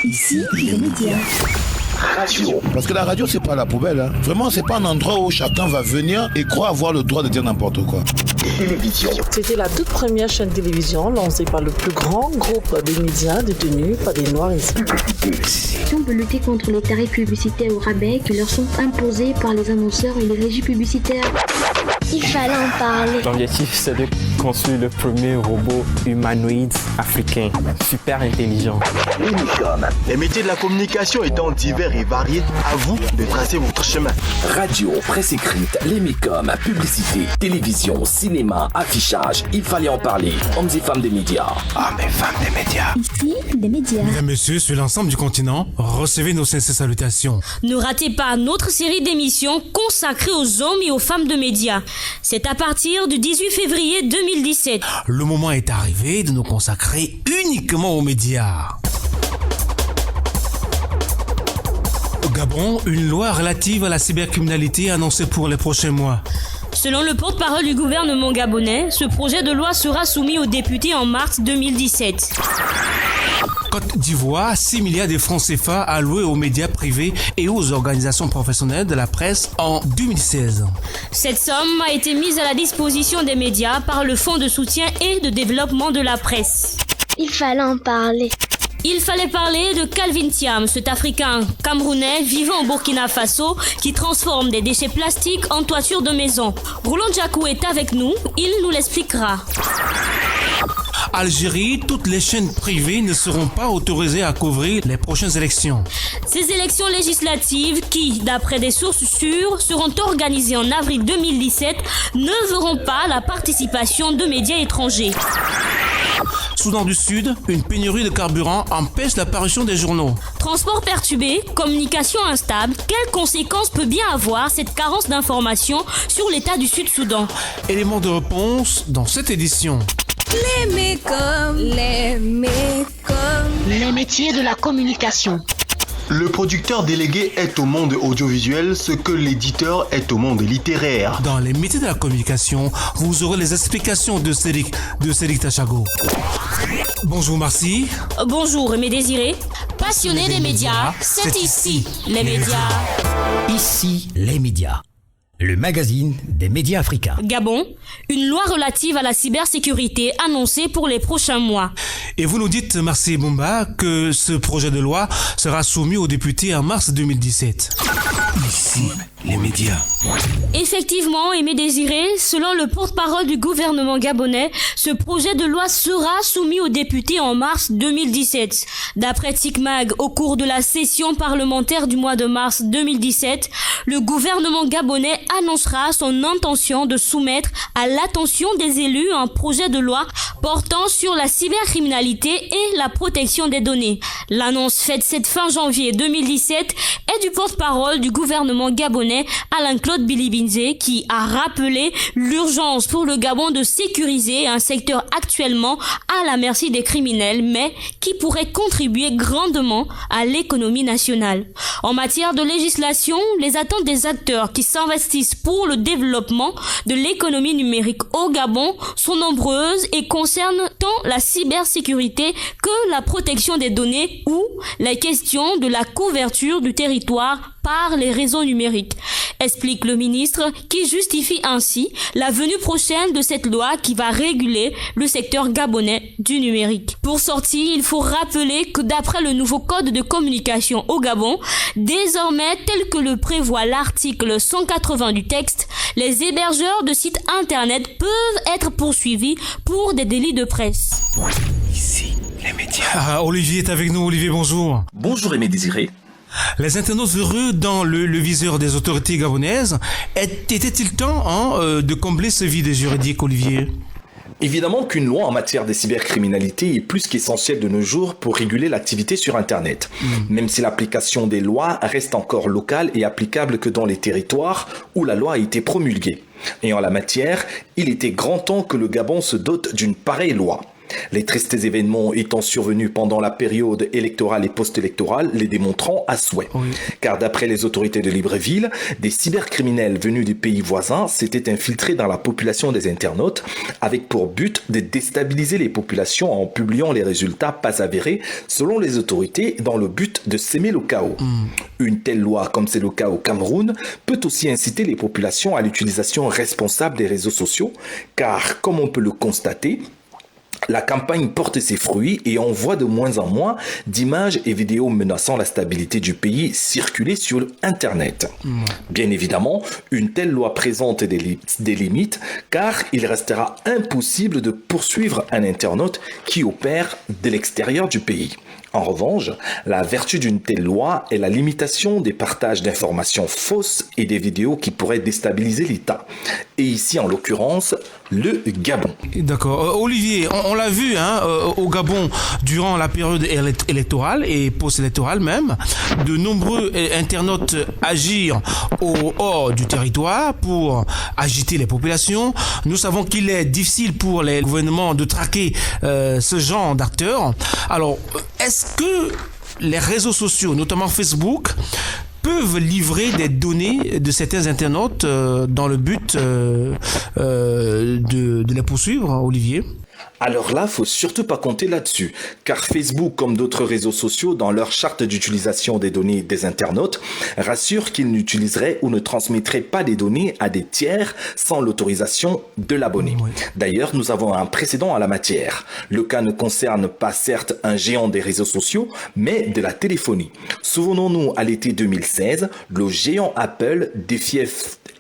Ici, les médias. Radio. Parce que la radio, c'est pas la poubelle. Hein. Vraiment, c'est pas un endroit où chacun va venir et croit avoir le droit de dire n'importe quoi. Télévision. C'était la toute première chaîne télévision lancée par le plus grand groupe des médias détenu par des Noirs ici. On veut lutter contre les tarifs publicitaires au rabais qui leur sont imposés par les annonceurs et les régies publicitaires. Il fallait en parler. L'objectif, c'est de construire le premier robot humanoïde africain, super intelligent. L'émicom. Les métiers de la communication étant divers et variés, à vous de tracer votre chemin. Radio, presse écrite, l'émicom, publicité, télévision, cinéma, affichage, il fallait en parler. Hommes et femmes des médias. Hommes et femmes des médias. Ici, les médias. Mesdames, messieurs, sur l'ensemble du continent, recevez nos sincères salutations. Ne ratez pas notre série d'émissions consacrée aux hommes et aux femmes de médias. C'est à partir du 18 février 2017. Le moment est arrivé de nous consacrer uniquement aux médias. Au Gabon, une loi relative à la cybercriminalité annoncée pour les prochains mois. Selon le porte-parole du gouvernement gabonais, ce projet de loi sera soumis aux députés en mars 2017. Côte d'Ivoire, 6 milliards de francs CFA alloués aux médias privés et aux organisations professionnelles de la presse en 2016. Cette somme a été mise à la disposition des médias par le Fonds de soutien et de développement de la presse. Il fallait en parler. Il fallait parler de Calvin Thiam, cet Africain camerounais vivant au Burkina Faso qui transforme des déchets plastiques en toiture de maison. Roland Djakou est avec nous, il nous l'expliquera. Algérie, toutes les chaînes privées ne seront pas autorisées à couvrir les prochaines élections. Ces élections législatives qui, d'après des sources sûres, seront organisées en avril 2017, ne verront pas la participation de médias étrangers. Soudan du Sud, une pénurie de carburant empêche l'apparition des journaux. Transport perturbé, communication instable, quelles conséquences peut bien avoir cette carence d'informations sur l'état du Sud-Soudan? Éléments de réponse dans cette édition. Les métiers de la communication. Le producteur délégué est au monde audiovisuel ce que l'éditeur est au monde littéraire. Dans les métiers de la communication, vous aurez les explications de Cédric Tachago. Bonjour Marcy. Bonjour Aimé Désiré. Passionné des médias, c'est ici les médias. Ici les médias. Le magazine des médias africains. Gabon, une loi relative à la cybersécurité annoncée pour les prochains mois. Et vous nous dites, Marcy Bomba, que ce projet de loi sera soumis aux députés en mars 2017. Ici, les médias. Effectivement, Aimé Désiré, selon le porte-parole du gouvernement gabonais, ce projet de loi sera soumis aux députés en mars 2017. D'après TICMAG, au cours de la session parlementaire du mois de mars 2017, le gouvernement gabonais annoncera son intention de soumettre à l'attention des élus un projet de loi portant sur la cybercriminalité et la protection des données. L'annonce faite cette fin janvier 2017 est du porte-parole du gouvernement gabonais Alain-Claude Bilibinze qui a rappelé l'urgence pour le Gabon de sécuriser un secteur actuellement à la merci des criminels mais qui pourrait contribuer grandement à l'économie nationale. En matière de législation, les attentes des acteurs qui s'investissent pour le développement de l'économie numérique au Gabon sont nombreuses et concernent tant la cybersécurité que la protection des données ou la question de la couverture du territoire par les réseaux numériques, explique le ministre qui justifie ainsi la venue prochaine de cette loi qui va réguler le secteur gabonais du numérique. Pour sortir, il faut rappeler que d'après le nouveau code de communication au Gabon, désormais tel que le prévoit l'article 180 du texte, les hébergeurs de sites internet peuvent être poursuivis pour des délits de presse. Ici, les médias. Olivier est avec nous. Olivier, bonjour. Bonjour Aimé Désiré. Les internautes heureux dans le viseur des autorités gabonaises, était-il temps de combler ce vide juridique, Olivier ? Évidemment qu'une loi en matière de cybercriminalité est plus qu'essentielle de nos jours pour réguler l'activité sur Internet. Même si l'application des lois reste encore locale et applicable que dans les territoires où la loi a été promulguée. Et en la matière, il était grand temps que le Gabon se dote d'une pareille loi. Les tristes événements étant survenus pendant la période électorale et post-électorale, les démontrant à souhait. Oui. Car d'après les autorités de Libreville, des cybercriminels venus des pays voisins s'étaient infiltrés dans la population des internautes avec pour but de déstabiliser les populations en publiant les résultats pas avérés selon les autorités dans le but de s'aimer le chaos. Une telle loi, comme c'est le cas au Cameroun, peut aussi inciter les populations à l'utilisation responsable des réseaux sociaux, car comme on peut le constater, la campagne porte ses fruits et on voit de moins en moins d'images et vidéos menaçant la stabilité du pays circuler sur Internet. Bien évidemment, une telle loi présente des limites car il restera impossible de poursuivre un internaute qui opère de l'extérieur du pays. En revanche, la vertu d'une telle loi est la limitation des partages d'informations fausses et des vidéos qui pourraient déstabiliser l'État. Et ici, en l'occurrence, le Gabon. D'accord. Olivier, on l'a vu au Gabon durant la période électorale et post-électorale même, de nombreux internautes agirent au hors du territoire pour agiter les populations. Nous savons qu'il est difficile pour les gouvernements de traquer ce genre d'acteurs. Alors, est-ce que les réseaux sociaux, notamment Facebook, peuvent livrer des données de certains internautes dans le but de les poursuivre, Olivier ? Alors là, faut surtout pas compter là-dessus, car Facebook, comme d'autres réseaux sociaux, dans leur charte d'utilisation des données des internautes, rassure qu'ils n'utiliseraient ou ne transmettraient pas des données à des tiers sans l'autorisation de l'abonné. Oui. D'ailleurs, nous avons un précédent à la matière. Le cas ne concerne pas certes un géant des réseaux sociaux, mais de la téléphonie. Souvenons-nous, à l'été 2016, le géant Apple défiait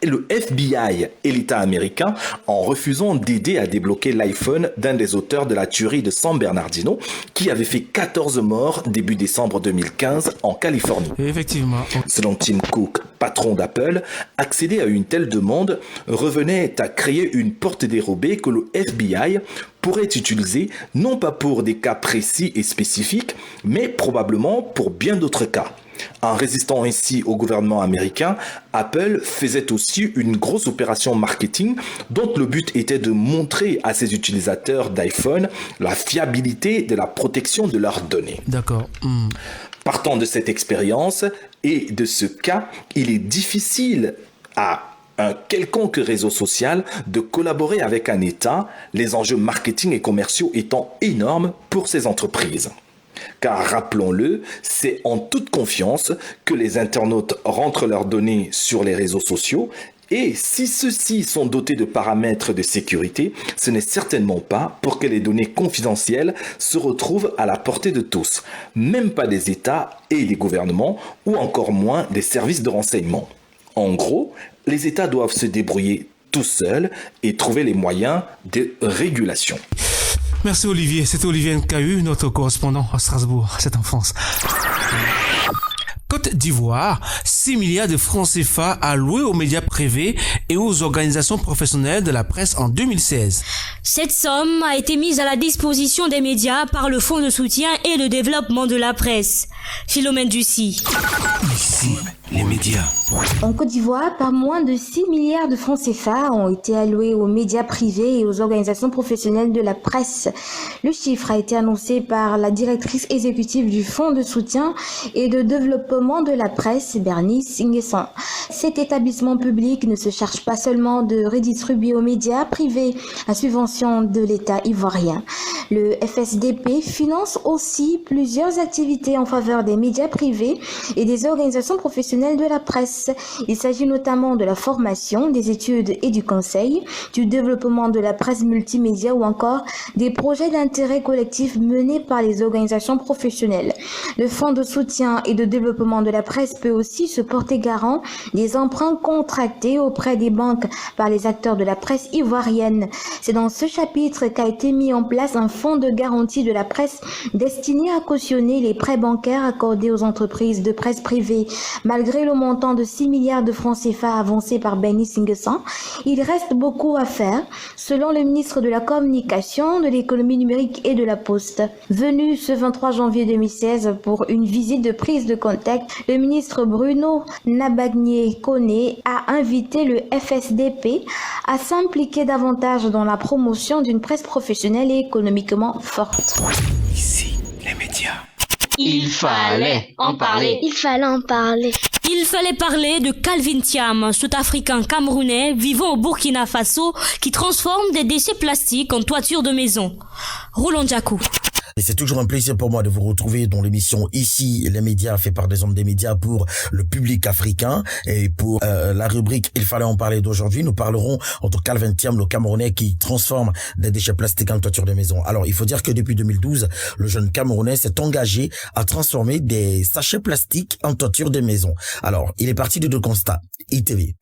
le FBI et l'État américain en refusant d'aider à débloquer l'iPhone d'un des auteurs de la tuerie de San Bernardino qui avait fait 14 morts début décembre 2015 en Californie. Effectivement. Selon Tim Cook, patron d'Apple, accéder à une telle demande revenait à créer une porte dérobée que le FBI pourrait utiliser non pas pour des cas précis et spécifiques, mais probablement pour bien d'autres cas. En résistant ainsi au gouvernement américain, Apple faisait aussi une grosse opération marketing dont le but était de montrer à ses utilisateurs d'iPhone la fiabilité de la protection de leurs données. D'accord. Partant de cette expérience et de ce cas, il est difficile à un quelconque réseau social de collaborer avec un État, les enjeux marketing et commerciaux étant énormes pour ces entreprises. Car rappelons-le, c'est en toute confiance que les internautes rentrent leurs données sur les réseaux sociaux et si ceux-ci sont dotés de paramètres de sécurité, ce n'est certainement pas pour que les données confidentielles se retrouvent à la portée de tous, même pas des États et des gouvernements ou encore moins des services de renseignement. En gros, les États doivent se débrouiller tout seuls et trouver les moyens de régulation. Merci Olivier, c'était Olivier Nkahu, notre correspondant à Strasbourg, c'est en France. Côte d'Ivoire, 6 milliards de francs CFA alloués aux médias privés et aux organisations professionnelles de la presse en 2016. Cette somme a été mise à la disposition des médias par le Fonds de soutien et de développement de la presse. Philomène Ducy. Ici, les médias. En Côte d'Ivoire, pas moins de 6 milliards de francs CFA ont été alloués aux médias privés et aux organisations professionnelles de la presse. Le chiffre a été annoncé par la directrice exécutive du Fonds de soutien et de développement de la presse, Bernice Nguessan. Cet établissement public ne se charge pas seulement de redistribuer aux médias privés la subvention de l'État ivoirien. Le FSDP finance aussi plusieurs activités en faveur des médias privés et des organisations professionnelles de la presse. Il s'agit notamment de la formation, des études et du conseil, du développement de la presse multimédia ou encore des projets d'intérêt collectif menés par les organisations professionnelles. Le Fonds de soutien et de développement de la presse peut aussi se porter garant des emprunts contractés auprès des banques par les acteurs de la presse ivoirienne. C'est dans ce chapitre qu'a été mis en place un fonds de garantie de la presse destiné à cautionner les prêts bancaires accordés aux entreprises de presse privée. Malgré Malgré le montant de 6 milliards de francs CFA avancé par Benny Singesan, il reste beaucoup à faire, selon le ministre de la Communication, de l'Économie numérique et de la Poste. Venu ce 23 janvier 2016 pour une visite de prise de contact, le ministre Bruno Nabagné-Koné a invité le FSDP à s'impliquer davantage dans la promotion d'une presse professionnelle et économiquement forte. Ici, les médias. Il fallait en parler. Il fallait en parler. Il fallait parler de Calvin Thiam, sud-africain camerounais vivant au Burkina Faso qui transforme des déchets plastiques en toiture de maison. Roland Djakou. Et c'est toujours un plaisir pour moi de vous retrouver dans l'émission Ici, les médias, fait par des hommes des médias pour le public africain. Et pour la rubrique Il fallait en parler d'aujourd'hui, nous parlerons entre Calvin Thiam, le Camerounais qui transforme des déchets plastiques en toiture de maison. Alors, il faut dire que depuis 2012, le jeune Camerounais s'est engagé à transformer des sachets plastiques en toiture de maison. Alors, il est parti de deux constats. ITV.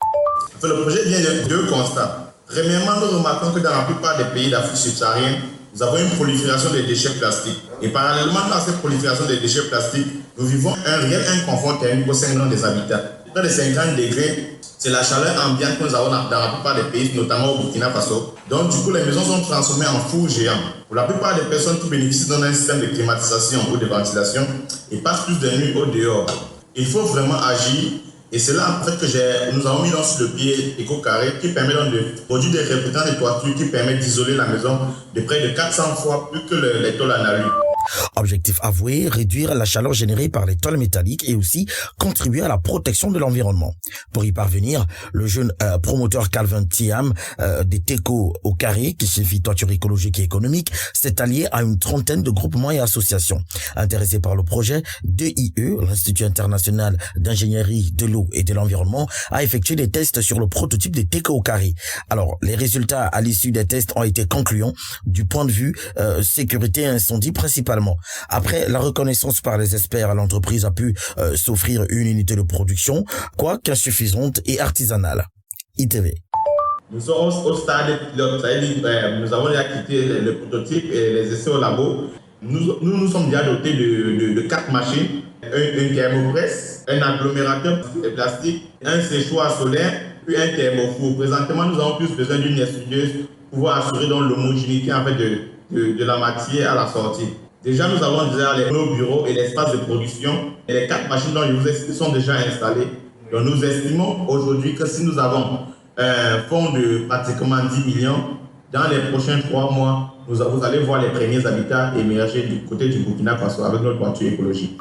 Le projet vient de deux constats. Premièrement, nous remarquons que dans la plupart des pays d'Afrique subsaharienne, nous avons une prolifération des déchets plastiques. Et parallèlement à cette prolifération des déchets plastiques, nous vivons un réel inconfort thermique au sein des habitats. Près de 50 degrés, c'est la chaleur ambiante que nous avons dans la plupart des pays, notamment au Burkina Faso. Donc du coup, les maisons sont transformées en fours géants. Pour la plupart des personnes qui bénéficient d'un système de climatisation ou de ventilation, ils passent plus de nuits au dehors. Il faut vraiment agir. Et c'est là en fait que nous avons mis sur le pied Éco-Carré qui permet donc de produire des réflectants de toiture qui permettent d'isoler la maison de près de 400 fois plus que les tôles en alu. Objectif avoué, réduire la chaleur générée par les tôles métalliques et aussi contribuer à la protection de l'environnement. Pour y parvenir, le jeune promoteur Calvin Thiam des Teco au Carré, qui signifie toiture écologique et économique, s'est allié à une trentaine de groupements et associations. Intéressés par le projet, DIE, l'Institut international d'ingénierie de l'eau et de l'environnement, a effectué des tests sur le prototype des Teco au Carré. Alors, les résultats à l'issue des tests ont été concluants du point de vue sécurité et incendie principalement. Après la reconnaissance par les experts, l'entreprise a pu s'offrir une unité de production, quoique insuffisante et artisanale. ITV. Nous sommes au stade pilote, c'est-à-dire nous avons déjà quitté le prototype et les essais au labo. Nous sommes déjà dotés de 4 machines, un thermopresse, un agglomérateur de plastique, un séchoir solaire, puis un thermofour. Présentement, nous avons plus besoin d'une extrudeuse pour pouvoir assurer l'homogénéité en fait, de la matière à la sortie. Déjà, nous avons déjà nos bureaux et l'espace de production. Et les 4 machines dont je vous explique sont déjà installées. Donc, nous estimons aujourd'hui que si nous avons un fonds de pratiquement 10 millions, dans les prochains 3 mois, vous allez voir les premiers habitats émerger du côté du Burkina Faso avec notre toiture écologique.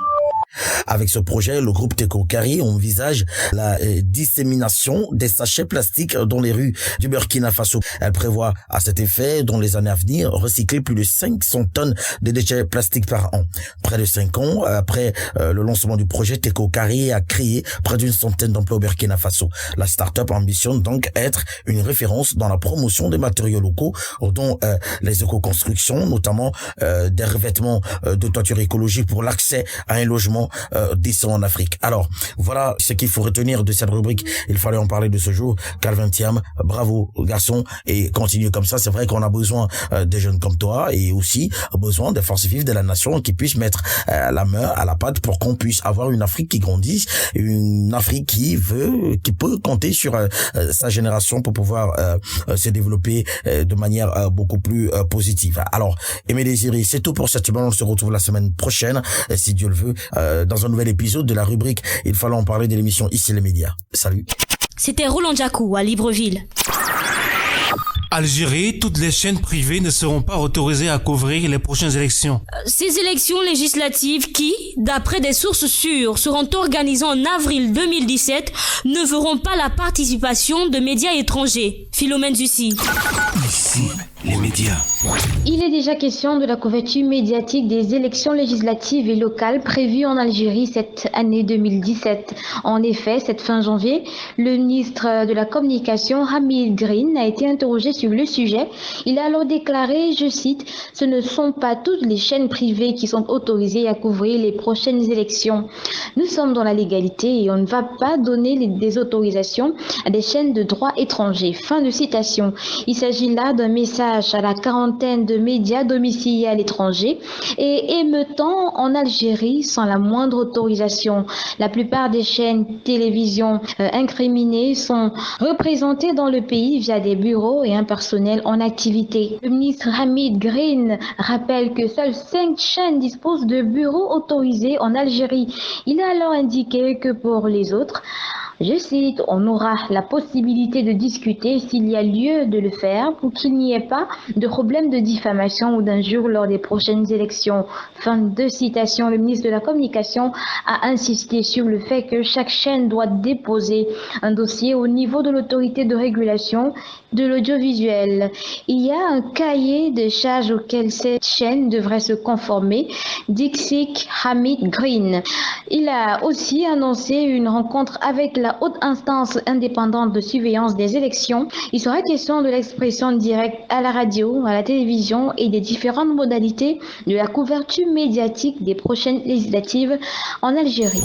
Avec ce projet, le groupe Teco Carré envisage la dissémination des sachets plastiques dans les rues du Burkina Faso. Elle prévoit à cet effet, dans les années à venir, recycler plus de 500 tonnes de déchets plastiques par an. Près de 5 ans après le lancement du projet, Teco Carré a créé près d'une centaine d'emplois au Burkina Faso. La start-up ambitionne donc être une référence dans la promotion des matériaux locaux, dont les éco-constructions, notamment des revêtements de toiture écologique pour l'accès à un logement décent en Afrique. Alors, voilà ce qu'il faut retenir de cette rubrique. Il fallait en parler de ce jour. Calvin Thiam, bravo garçon, et continue comme ça. C'est vrai qu'on a besoin des jeunes comme toi et aussi besoin des forces vives de la nation qui puissent mettre la main à la pâte pour qu'on puisse avoir une Afrique qui grandisse, une Afrique qui peut compter sur sa génération pour pouvoir se développer de manière beaucoup plus positive. Alors, Aimé Désiré, c'est tout pour cette semaine. On se retrouve la semaine prochaine, si Dieu le veut, dans un nouvel épisode de la rubrique Il fallait en parler de l'émission Ici les médias. Salut. C'était Roland Djakou à Libreville. Algérie, toutes les chaînes privées ne seront pas autorisées à couvrir les prochaines élections. Ces élections législatives qui, d'après des sources sûres, seront organisées en avril 2017, ne verront pas la participation de médias étrangers. Philomène Zussi. Ici, les médias. Il est déjà question de la couverture médiatique des élections législatives et locales prévues en Algérie cette année 2017. En effet, cette fin janvier, le ministre de la Communication, Hamid Green, a été interrogé sur le sujet. Il a alors déclaré, je cite, « Ce ne sont pas toutes les chaînes privées qui sont autorisées à couvrir les prochaines élections. Nous sommes dans la légalité et on ne va pas donner des autorisations à des chaînes de droit étranger. » Fin de citation. Il s'agit là d'un message à la quarantaine centaine de médias domiciliés à l'étranger et émettant en Algérie sans la moindre autorisation. La plupart des chaînes télévision incriminées sont représentées dans le pays via des bureaux et un personnel en activité. Le ministre Hamid Green rappelle que seules 5 chaînes disposent de bureaux autorisés en Algérie. Il a alors indiqué que pour les autres, je cite, on aura la possibilité de discuter s'il y a lieu de le faire pour qu'il n'y ait pas de problème de diffamation ou d'injure lors des prochaines élections. Fin de citation. Le ministre de la Communication a insisté sur le fait que chaque chaîne doit déposer un dossier au niveau de l'autorité de régulation de l'audiovisuel. Il y a un cahier de charges auquel cette chaîne devrait se conformer, Dixik Hamid Green. Il a aussi annoncé une rencontre avec la haute instance indépendante de surveillance des élections. Il sera question de l'expression directe à la radio, à la télévision et des différentes modalités de la couverture médiatique des prochaines législatives en Algérie.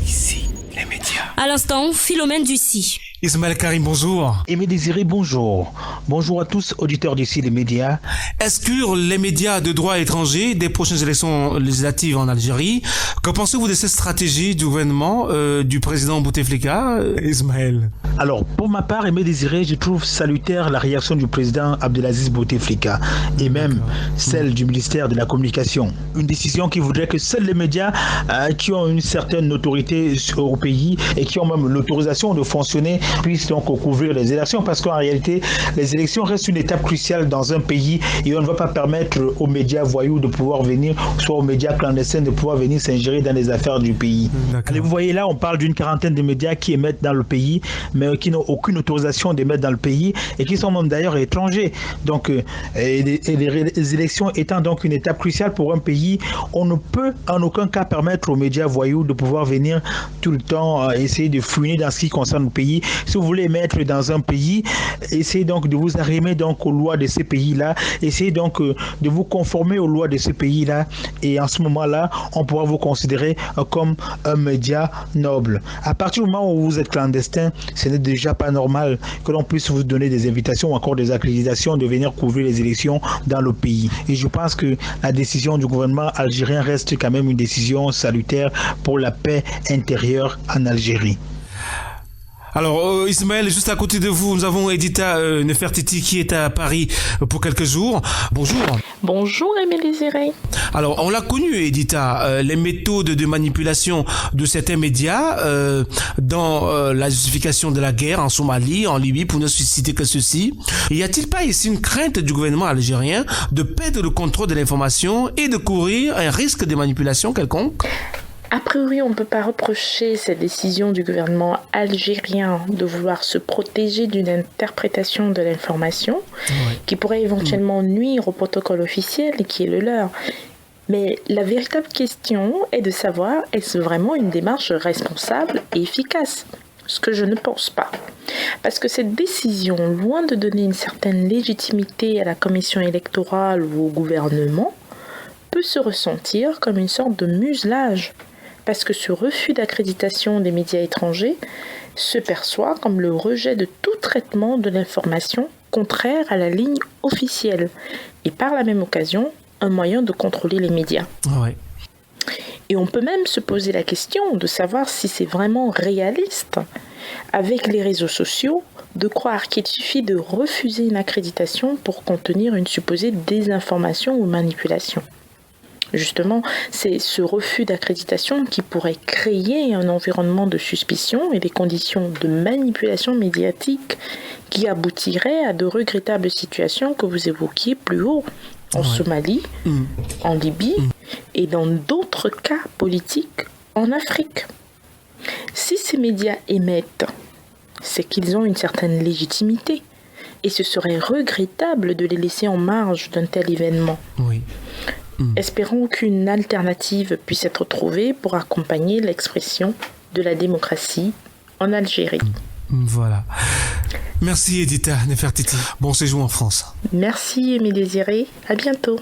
Ici, les médias. À l'instant, Philomène Ducy. Ismaël Karim, bonjour. Aimé Désiré, bonjour. Bonjour à tous, auditeurs d'ici les médias. Exclure les médias de droit étranger des prochaines élections législatives en Algérie. Que pensez-vous de cette stratégie du gouvernement du président Bouteflika, Ismaël? Alors, pour ma part, Aimé Désiré, je trouve salutaire la réaction du président Abdelaziz Bouteflika et même celle du ministère de la Communication. Une décision qui voudrait que seuls les médias qui ont une certaine autorité au pays et qui ont même l'autorisation de fonctionner puissent donc couvrir les élections, parce qu'en réalité, les élections restent une étape cruciale dans un pays et on ne va pas permettre aux médias voyous de pouvoir venir, soit aux médias clandestins de pouvoir venir s'ingérer dans les affaires du pays. Allez, vous voyez là, on parle d'une quarantaine de médias qui émettent dans le pays, mais qui n'ont aucune autorisation d'émettre dans le pays et qui sont même d'ailleurs étrangers. Donc, les élections étant donc une étape cruciale pour un pays, on ne peut en aucun cas permettre aux médias voyous de pouvoir venir tout le temps essayer de fouiner dans ce qui concerne le pays. Si vous voulez mettre dans un pays, essayez donc de vous arrimer donc aux lois de ces pays-là, essayez donc de vous conformer aux lois de ces pays-là, et en ce moment-là, on pourra vous considérer comme un média noble. À partir du moment où vous êtes clandestin, ce n'est déjà pas normal que l'on puisse vous donner des invitations ou encore des accréditations de venir couvrir les élections dans le pays. Et je pense que la décision du gouvernement algérien reste quand même une décision salutaire pour la paix intérieure en Algérie. Alors Ismaël, juste à côté de vous, nous avons Edita Nefertiti qui est à Paris pour quelques jours. Bonjour. Bonjour Aimé Désiré. Alors on l'a connu Edita, les méthodes de manipulation de certains médias dans la justification de la guerre en Somalie, en Libye, pour ne citer que ceci. Y a-t-il pas ici une crainte du gouvernement algérien de perdre le contrôle de l'information et de courir un risque de manipulation quelconque? A priori, on ne peut pas reprocher cette décision du gouvernement algérien de vouloir se protéger d'une interprétation de l'information qui pourrait éventuellement nuire au protocole officiel qui est le leur. Mais la véritable question est de savoir, est-ce vraiment une démarche responsable et efficace ? Ce que je ne pense pas. Parce que cette décision, loin de donner une certaine légitimité à la commission électorale ou au gouvernement, peut se ressentir comme une sorte de muselage. Parce que ce refus d'accréditation des médias étrangers se perçoit comme le rejet de tout traitement de l'information contraire à la ligne officielle et par la même occasion un moyen de contrôler les médias. Ouais. Et on peut même se poser la question de savoir si c'est vraiment réaliste avec les réseaux sociaux de croire qu'il suffit de refuser une accréditation pour contenir une supposée désinformation ou manipulation. Justement, c'est ce refus d'accréditation qui pourrait créer un environnement de suspicion et des conditions de manipulation médiatique qui aboutiraient à de regrettables situations que vous évoquiez plus haut, en Somalie, en Libye et dans d'autres cas politiques en Afrique. Si ces médias émettent, c'est qu'ils ont une certaine légitimité et ce serait regrettable de les laisser en marge d'un tel événement. Oui. Espérons qu'une alternative puisse être trouvée pour accompagner l'expression de la démocratie en Algérie. Voilà. Merci Edita Nefertiti. Bon séjour en France. Merci Aimé Désiré. À bientôt.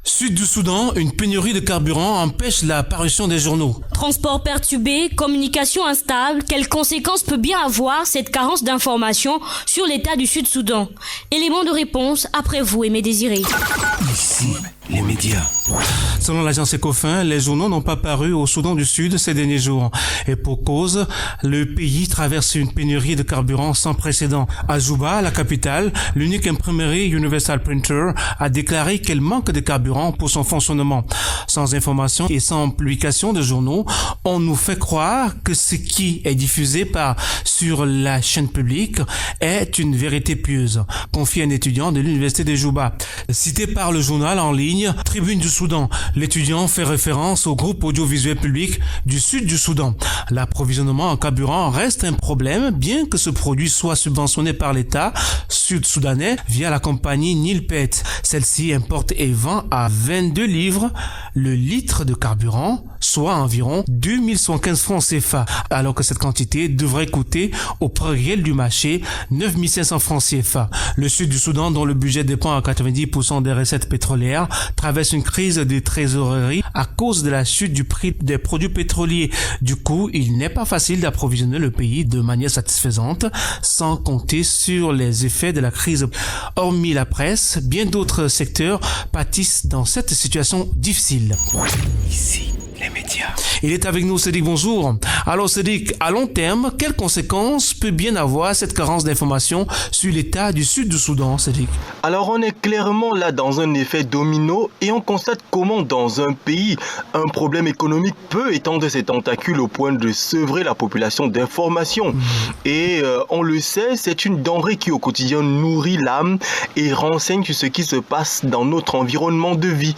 Sud du Soudan, une pénurie de carburant empêche la parution des journaux. Transport perturbé, communication instable, quelles conséquences peut bien avoir cette carence d'informations sur l'état du Sud-Soudan? Élément de réponse après vous, Aimé Désiré. Ici, les médias. Selon l'agence Ecofin, les journaux n'ont pas paru au Soudan du Sud ces derniers jours. Et pour cause, le pays traverse une pénurie de carburant sans précédent. À Juba, la capitale, l'unique imprimerie Universal Printer a déclaré qu'elle manque de carburant pour son fonctionnement. Sans information et sans publication de journaux, on nous fait croire que ce qui est diffusé sur la chaîne publique est une vérité pieuse, confie un étudiant de l'université de Juba. Cité par le journal en ligne Tribune du Soudan, l'étudiant fait référence au groupe audiovisuel public du Sud du Soudan. L'approvisionnement en carburant reste un problème, bien que ce produit soit subventionné par l'État sud-soudanais via la compagnie Nilpet. Celle-ci importe et vend à 22 livres le litre de carburant, soit environ 2115 francs CFA, alors que cette quantité devrait coûter au prix réel du marché 9500 francs CFA. Le Sud du Soudan, dont le budget dépend à 90% des recettes pétrolières, traverse une crise de trésorerie à cause de la chute du prix des produits pétroliers. Du coup, il n'est pas facile d'approvisionner le pays de manière satisfaisante, sans compter sur les effets de la crise. Hormis la presse, bien d'autres secteurs pâtissent dans cette situation difficile. Ici, les médias. Il est avec nous, Cédric, bonjour. Alors Cédric, à long terme, quelles conséquences peut bien avoir cette carence d'informations sur l'état du Sud du Soudan, Cédric? Alors on est clairement là dans un effet domino et on constate comment dans un pays, un problème économique peut étendre ses tentacules au point de sevrer la population d'informations. Et on le sait, c'est une denrée qui au quotidien nourrit l'âme et renseigne sur ce qui se passe dans notre environnement de vie.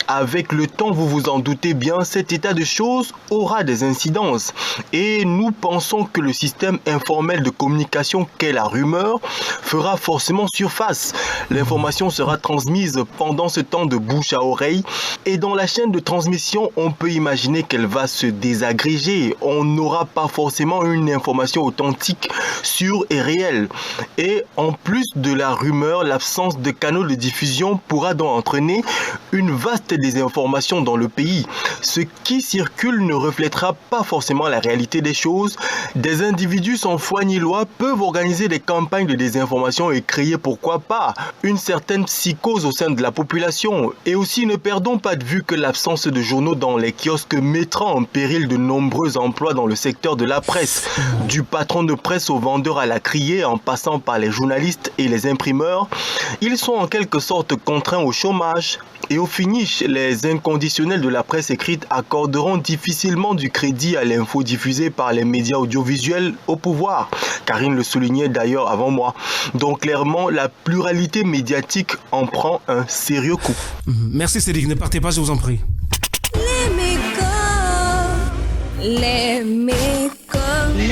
Avec le temps, vous vous en doutez bien, cet état de choses aura des incidences et nous pensons que le système informel de communication qu'est la rumeur fera forcément surface. L'information sera transmise pendant ce temps de bouche à oreille et dans la chaîne de transmission, on peut imaginer qu'elle va se désagréger. On n'aura pas forcément une information authentique, sûre et réelle. Et en plus de la rumeur, l'absence de canaux de diffusion pourra donc entraîner une vaste désinformation dans le pays. Ce qui circule ne reflètera pas forcément la réalité des choses. Des individus sans foi ni loi peuvent organiser des campagnes de désinformation et créer, pourquoi pas, une certaine psychose au sein de la population. Et aussi, ne perdons pas de vue que l'absence de journaux dans les kiosques mettra en péril de nombreux emplois dans le secteur de la presse. Du patron de presse au vendeur à la criée, en passant par les journalistes et les imprimeurs, ils sont en quelque sorte contraints au chômage. Et au finish, les inconditionnels de la presse écrite accorderont difficilement du crédit à l'info diffusée par les médias audiovisuels au pouvoir. Karine le soulignait d'ailleurs avant moi. Donc clairement, la pluralité médiatique en prend un sérieux coup. Merci Cédric, ne partez pas, je vous en prie. Les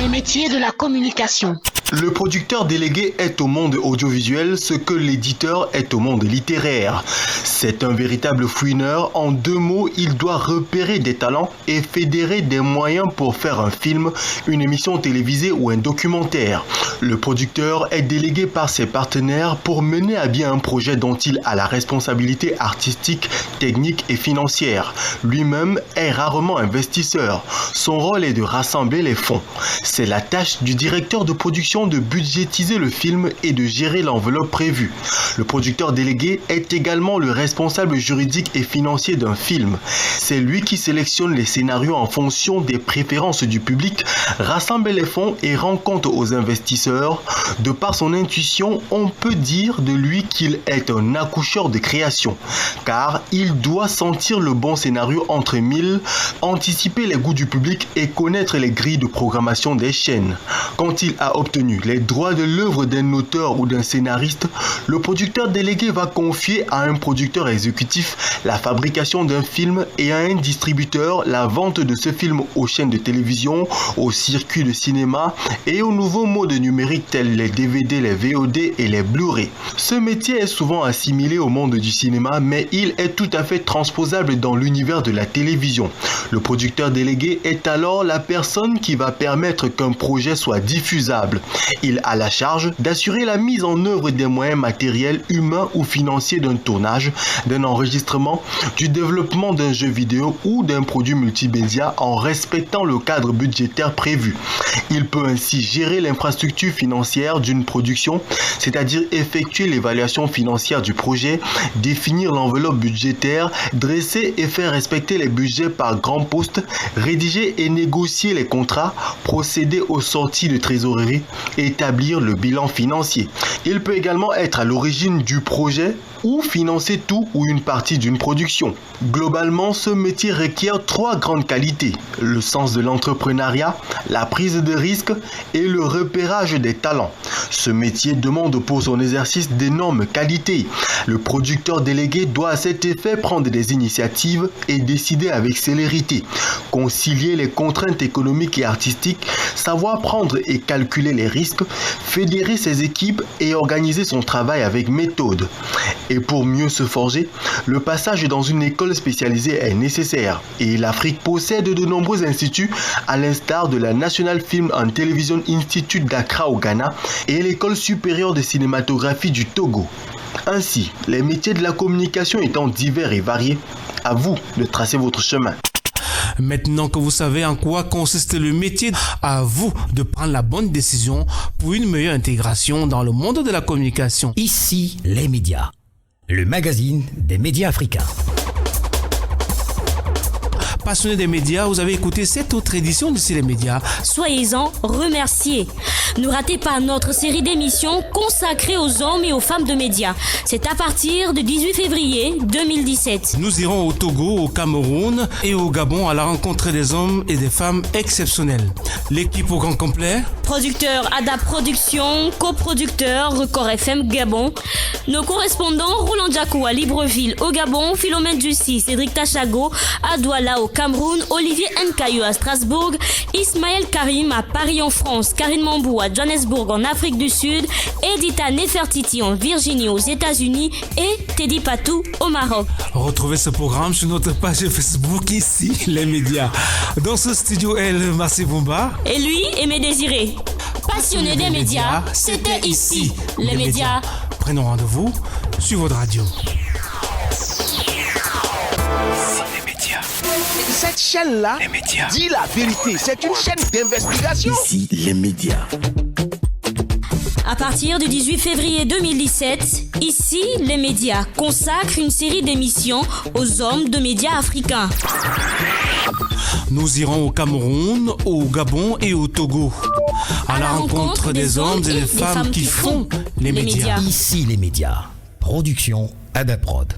métiers de la communication. Le producteur délégué est au monde audiovisuel ce que l'éditeur est au monde littéraire. C'est un véritable fouineur. En 2 mots, il doit repérer des talents et fédérer des moyens pour faire un film, une émission télévisée ou un documentaire. Le producteur est délégué par ses partenaires pour mener à bien un projet dont il a la responsabilité artistique, technique et financière. Lui-même est rarement investisseur. Son rôle est de rassembler les fonds. C'est la tâche du directeur de production de budgétiser le film et de gérer l'enveloppe prévue. Le producteur délégué est également le responsable juridique et financier d'un film. C'est lui qui sélectionne les scénarios en fonction des préférences du public, rassemble les fonds et rend compte aux investisseurs. De par son intuition, on peut dire de lui qu'il est un accoucheur de création, car il doit sentir le bon scénario entre mille, anticiper les goûts du public et connaître les grilles de programmation des chaînes. Quand il a obtenu les droits de l'œuvre d'un auteur ou d'un scénariste, le producteur délégué va confier à un producteur exécutif la fabrication d'un film et à un distributeur la vente de ce film aux chaînes de télévision, aux circuits de cinéma et aux nouveaux modes numériques tels les DVD, les VOD et les Blu-ray. Ce métier est souvent assimilé au monde du cinéma, mais il est tout à fait transposable dans l'univers de la télévision. Le producteur délégué est alors la personne qui va permettre qu'un projet soit diffusable. Il a la charge d'assurer la mise en œuvre des moyens matériels, humains ou financiers d'un tournage, d'un enregistrement, du développement d'un jeu vidéo ou d'un produit multimédia en respectant le cadre budgétaire prévu. Il peut ainsi gérer l'infrastructure financière d'une production, c'est-à-dire effectuer l'évaluation financière du projet, définir l'enveloppe budgétaire, dresser et faire respecter les budgets par grand poste, rédiger et négocier les contrats, procéder aux sorties de trésorerie, établir le bilan financier. Il peut également être à l'origine du projet ou financer tout ou une partie d'une production. Globalement, ce métier requiert 3 grandes qualités: le sens de l'entrepreneuriat, la prise de risque et le repérage des talents. Ce métier demande pour son exercice d'énormes qualités. Le producteur délégué doit à cet effet prendre des initiatives et décider avec célérité, concilier les contraintes économiques et artistiques, savoir prendre et calculer les risques, fédérer ses équipes et organiser son travail avec méthode. Et pour mieux se forger, le passage dans une école spécialisée est nécessaire. Et l'Afrique possède de nombreux instituts, à l'instar de la National Film and Television Institute d'Accra au Ghana et l'École supérieure de cinématographie du Togo. Ainsi, les métiers de la communication étant divers et variés, à vous de tracer votre chemin. Maintenant que vous savez en quoi consiste le métier, à vous de prendre la bonne décision pour une meilleure intégration dans le monde de la communication. Ici, les médias. Le magazine des médias africains. Passionnés des médias, vous avez écouté cette autre édition d'Ici les médias. Soyez-en remerciés. Ne ratez pas notre série d'émissions consacrée aux hommes et aux femmes de médias. C'est à partir du 18 février 2017. Nous irons au Togo, au Cameroun et au Gabon à la rencontre des hommes et des femmes exceptionnels. L'équipe au grand complet. Producteur Ada Production, coproducteur Record FM Gabon. Nos correspondants Roland Diakou à Libreville au Gabon, Philomène Dussi, Cédric Tachago à Douala au Cameroun, Olivier Nkayo à Strasbourg, Ismaël Karim à Paris en France, Karine Mambou à Johannesburg en Afrique du Sud, Edita Nefertiti en Virginie aux États-Unis et Teddy Patou au Maroc. Retrouvez ce programme sur notre page Facebook Ici les médias. Dans ce studio, Marcy Boumba. Et lui, Aimé Désiré. Passionné des médias, c'était ici les médias. Prenons rendez-vous sur votre radio. Cette chaîne-là dit la vérité. C'est une chaîne d'investigation. Ici, les médias. À partir du 18 février 2017, Ici, les médias consacrent une série d'émissions aux hommes de médias africains. Nous irons au Cameroun, au Gabon et au Togo. À la rencontre des hommes et des femmes qui font les médias. Ici, les médias. Production Adaprod.